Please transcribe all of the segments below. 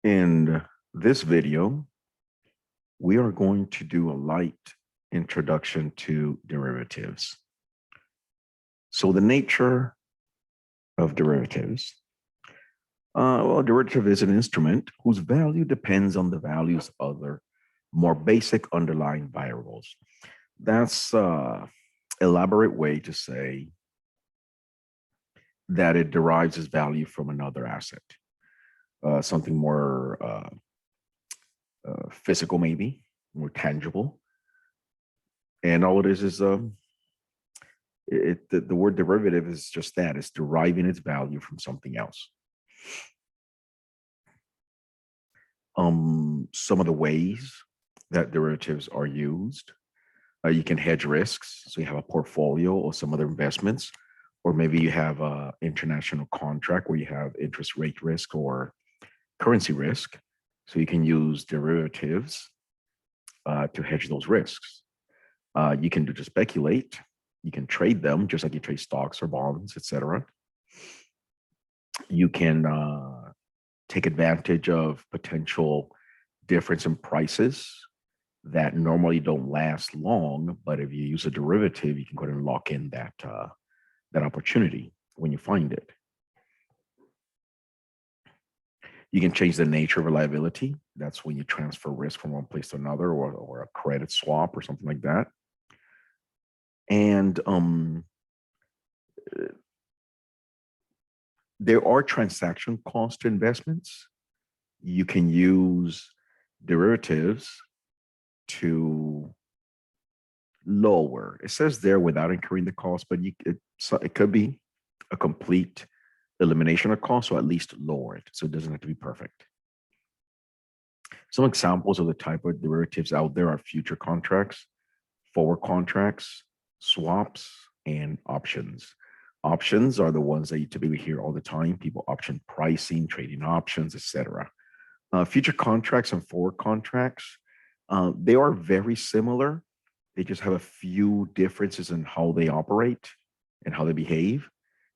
In this video, we are going to do a light introduction to derivatives. So the nature of derivatives. Well, a derivative is an instrument whose value depends on the values of other more basic underlying variables. That's an elaborate way to say that it derives its value from another asset, something more physical, maybe more tangible. And all it is the word derivative is just that. It's deriving its value from something else. Some of the ways that derivatives are used, you can hedge risks. So you have a portfolio or some other investments, or maybe you have an international contract where you have interest rate risk or currency risk. So you can use derivatives to hedge those risks. You can do to speculate. You can trade them just like you trade stocks or bonds, etc. You can take advantage of potential difference in prices that normally don't last long, but if you use a derivative, you can go ahead and lock in that opportunity when you find it. You can change the nature of a liability. That's when you transfer risk from one place to another, or a credit swap or something like that. And there are transaction cost investments. You can use derivatives to lower. It says there without incurring the cost, but it could be a complete elimination of cost, or at least lower it, so it doesn't have to be perfect. Some examples of the type of derivatives out there are future contracts, forward contracts, swaps, and options. Options are the ones that you typically hear all the time. People option pricing, trading options, etc. Future contracts and forward contracts, they are very similar. They just have a few differences in how they operate and how they behave.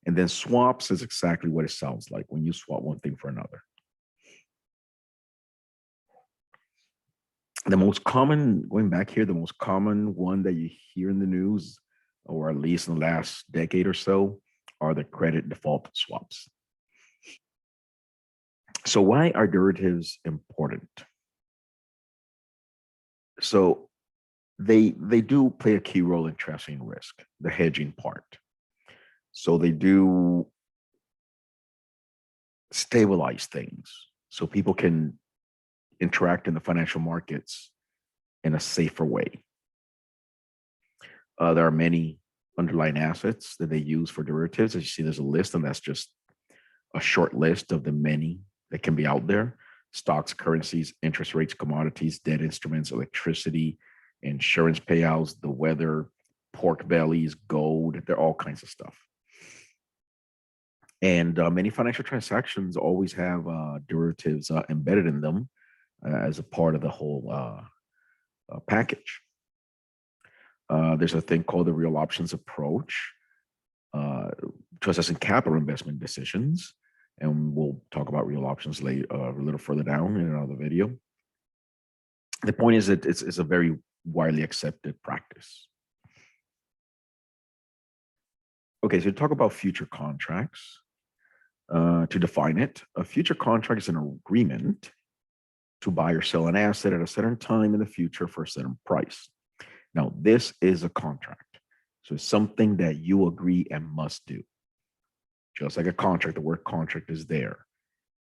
And then swaps is exactly what it sounds like when you swap one thing for another. The most common, going back here, the most common one that you hear in the news, or at least in the last decade or so, are the credit default swaps. So why are derivatives important? So they do play a key role in transferring risk, the hedging part. So they do stabilize things so people can interact in the financial markets in a safer way. There are many underlying assets that they use for derivatives. As you see, there's a list, and that's just a short list of the many that can be out there: stocks, currencies, interest rates, commodities, debt instruments, electricity, insurance payouts, the weather, pork bellies, gold. There are all kinds of stuff. And many financial transactions always have derivatives embedded in them as a part of the whole package. There's a thing called the real options approach to assessing capital investment decisions. And we'll talk about real options later, a little further down in another video. The point is that it's a very widely accepted practice. Okay, so to talk about future contracts, to define it, a future contract is an agreement to buy or sell an asset at a certain time in the future for a certain price. Now, this is a contract. So it's something that you agree and must do. Just like a contract, the word contract is there.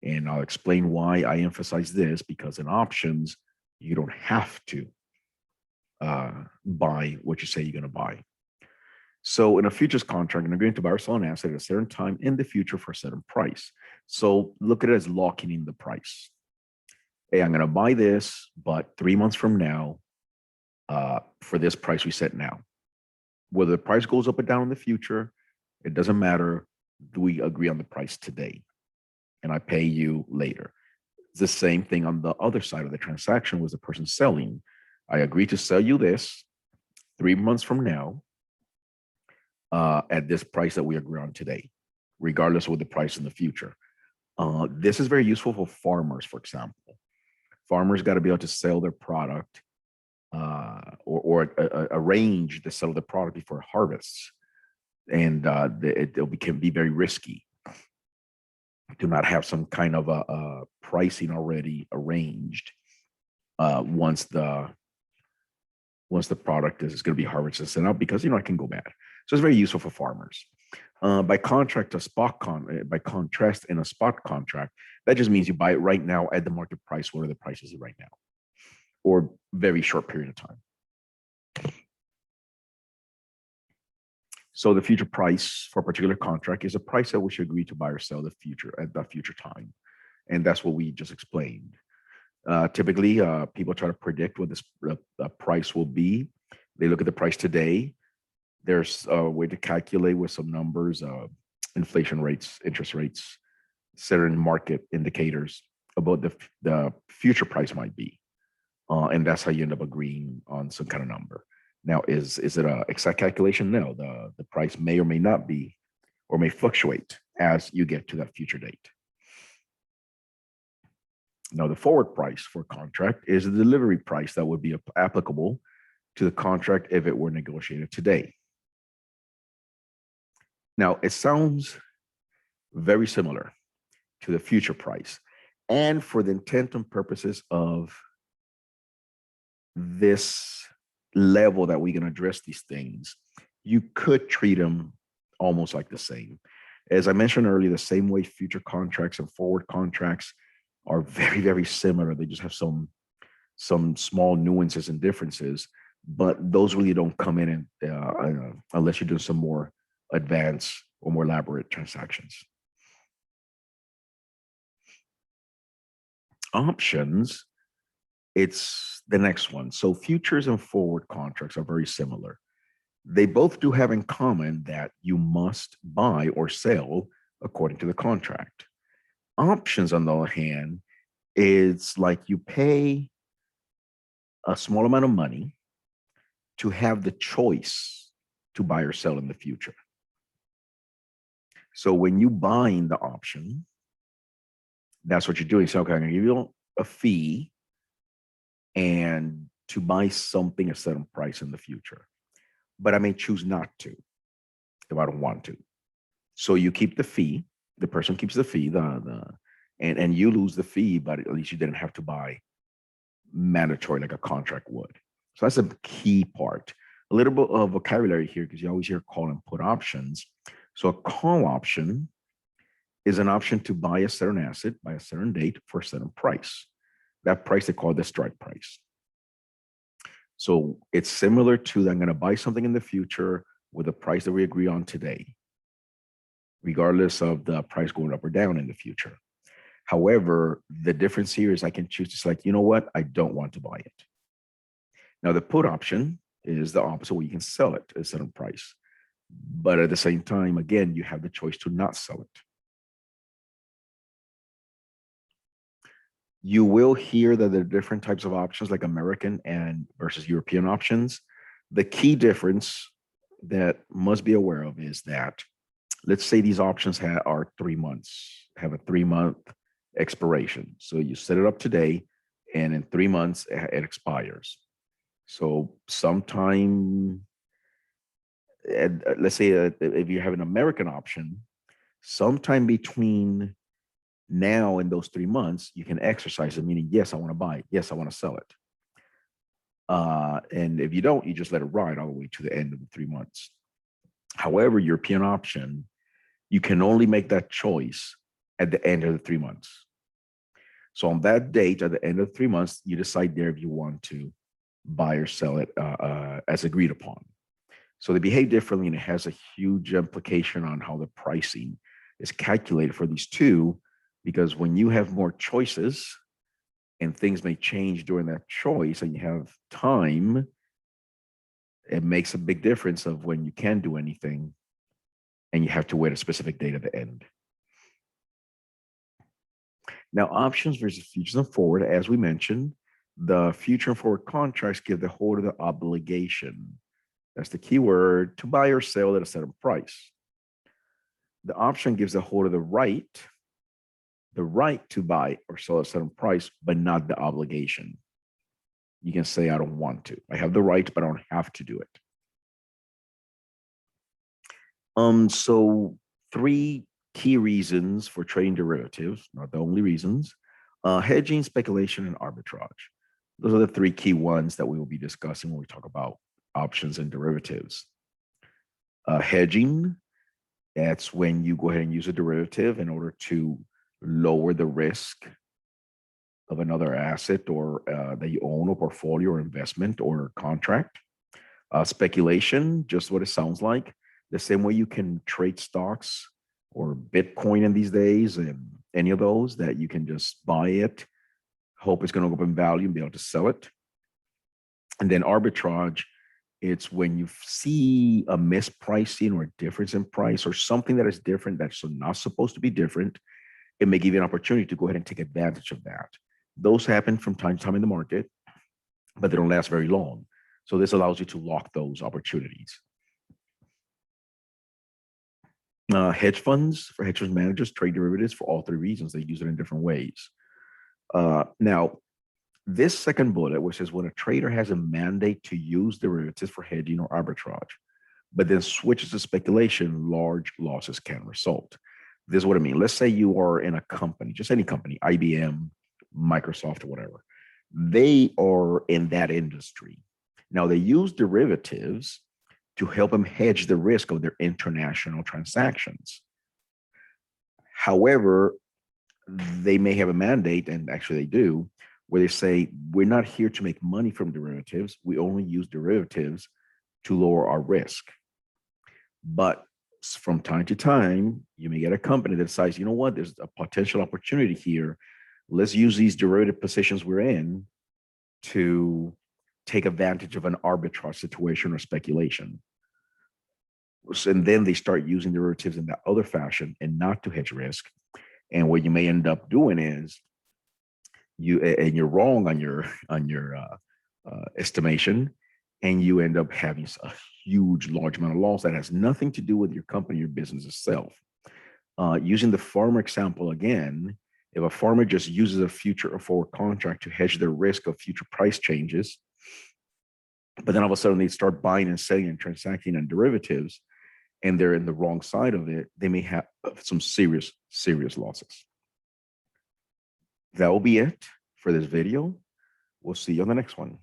And I'll explain why I emphasize this, because in options, you don't have to buy what you say you're going to buy. So in a futures contract, an agreement to buy or sell an asset at a certain time in the future for a certain price. So look at it as locking in the price. Hey, I'm going to buy this, but 3 months from now, for this price we set now. Whether the price goes up or down in the future, it doesn't matter. Do we agree on the price today? And I pay you later. It's the same thing on the other side of the transaction with the person selling. I agree to sell you this 3 months from now at this price that we agree on today, regardless of the price in the future. This is very useful for farmers, for example. Farmers got to be able to sell their product or arrange to sell the product before harvests. And it can be very risky to not have some kind of a pricing already arranged once the product is going to be harvested and sent out, because it can go bad. So it's very useful for farmers. By contrast, in a spot contract, that just means you buy it right now at the market price, whatever the price is right now, or very short period of time. So the future price for a particular contract is a price at which you agree to buy or sell the future at the future time. And that's what we just explained. Typically, people try to predict what this price will be. They look at the price today. There's a way to calculate with some numbers, inflation rates, interest rates, certain market indicators about the future price might be. And that's how you end up agreeing on some kind of number. Now, is it an exact calculation? No, the price may or may not be, or may fluctuate as you get to that future date. Now, the forward price for a contract is the delivery price that would be applicable to the contract if it were negotiated today. Now, it sounds very similar to the future price. And for the intent and purposes of this level that we're going to address these things, you could treat them almost like the same. As I mentioned earlier, the same way future contracts and forward contracts are very, very similar. They just have some small nuances and differences, but those really don't come in unless you're doing some more advanced or more elaborate transactions. Options, it's the next one. So futures and forward contracts are very similar. They both do have in common that you must buy or sell according to the contract. Options, on the other hand, is like you pay a small amount of money to have the choice to buy or sell in the future. So when you buying the option, that's what you're doing. So, okay, I'm going to give you a fee and to buy something at a certain price in the future, but I may choose not to if I don't want to. So you keep the fee, the person keeps the fee, and you lose the fee, but at least you didn't have to buy mandatory like a contract would. So that's a key part. A little bit of vocabulary here, because you always hear call and put options. So a call option is an option to buy a certain asset by a certain date for a certain price. That price they call the strike price. So it's similar to I'm going to buy something in the future with a price that we agree on today, regardless of the price going up or down in the future. However, the difference here is I can choose to select, you know what, I don't want to buy it. Now, the put option is the opposite, where you can sell it at a certain price. But at the same time, again, you have the choice to not sell it. You will hear that there are different types of options, like American and versus European options. The key difference that must be aware of is that, let's say these options are 3 months, have a 3-month expiration. So you set it up today, and in 3 months, it expires. So sometime, let's say if you have an American option, sometime between now and those 3 months, you can exercise it, meaning, yes, I want to buy it. Yes, I want to sell it. And if you don't, you just let it ride all the way to the end of the 3 months. However, European option, you can only make that choice at the end of the 3 months. So on that date, at the end of the 3 months, you decide there if you want to buy or sell it as agreed upon. So they behave differently, and it has a huge implication on how the pricing is calculated for these two, because when you have more choices and things may change during that choice and you have time, it makes a big difference of when you can do anything and you have to wait a specific date at the end. Now, options versus futures and forward, as we mentioned, the future and forward contracts give the holder the obligation, that's the key word, to buy or sell at a certain price. The option gives the holder the right the right to buy or sell at a certain price, but not the obligation. You can say, I don't want to. I have the right, but I don't have to do it. So three key reasons for trading derivatives, not the only reasons: hedging, speculation, and arbitrage. Those are the three key ones that we will be discussing when we talk about options and derivatives. Hedging, that's when you go ahead and use a derivative in order to lower the risk of another asset or that you own, or portfolio, or investment, or contract. Speculation, just what it sounds like. The same way you can trade stocks or Bitcoin in these days, and any of those, that you can just buy it, hope it's going to go up in value and be able to sell it. And then arbitrage, it's when you see a mispricing or a difference in price or something that is different that's not supposed to be different. It may give you an opportunity to go ahead and take advantage of that. Those happen from time to time in the market, but they don't last very long. So this allows you to lock those opportunities. Hedge funds, for hedge fund managers, trade derivatives for all three reasons. They use it in different ways. Now, this second bullet, which is when a trader has a mandate to use derivatives for hedging or arbitrage, but then switches to speculation, large losses can result. This is what I mean. Let's say you are in a company, just any company, IBM, Microsoft, or whatever. They are in that industry. Now, they use derivatives to help them hedge the risk of their international transactions. However, they may have a mandate, and actually they do, where they say, we're not here to make money from derivatives. We only use derivatives to lower our risk. But from time to time, you may get a company that decides, you know what, there's a potential opportunity here. Let's use these derivative positions we're in to take advantage of an arbitrage situation or speculation. And then they start using derivatives in that other fashion and not to hedge risk. And what you may end up doing is you're wrong on your estimation, and you end up having a huge, large amount of loss that has nothing to do with your company, your business itself. Using the farmer example again, if a farmer just uses a future or forward contract to hedge the risk of future price changes, but then all of a sudden they start buying and selling and transacting on derivatives, and they're in the wrong side of it, they may have some serious, serious losses. That will be it for this video. We'll see you on the next one.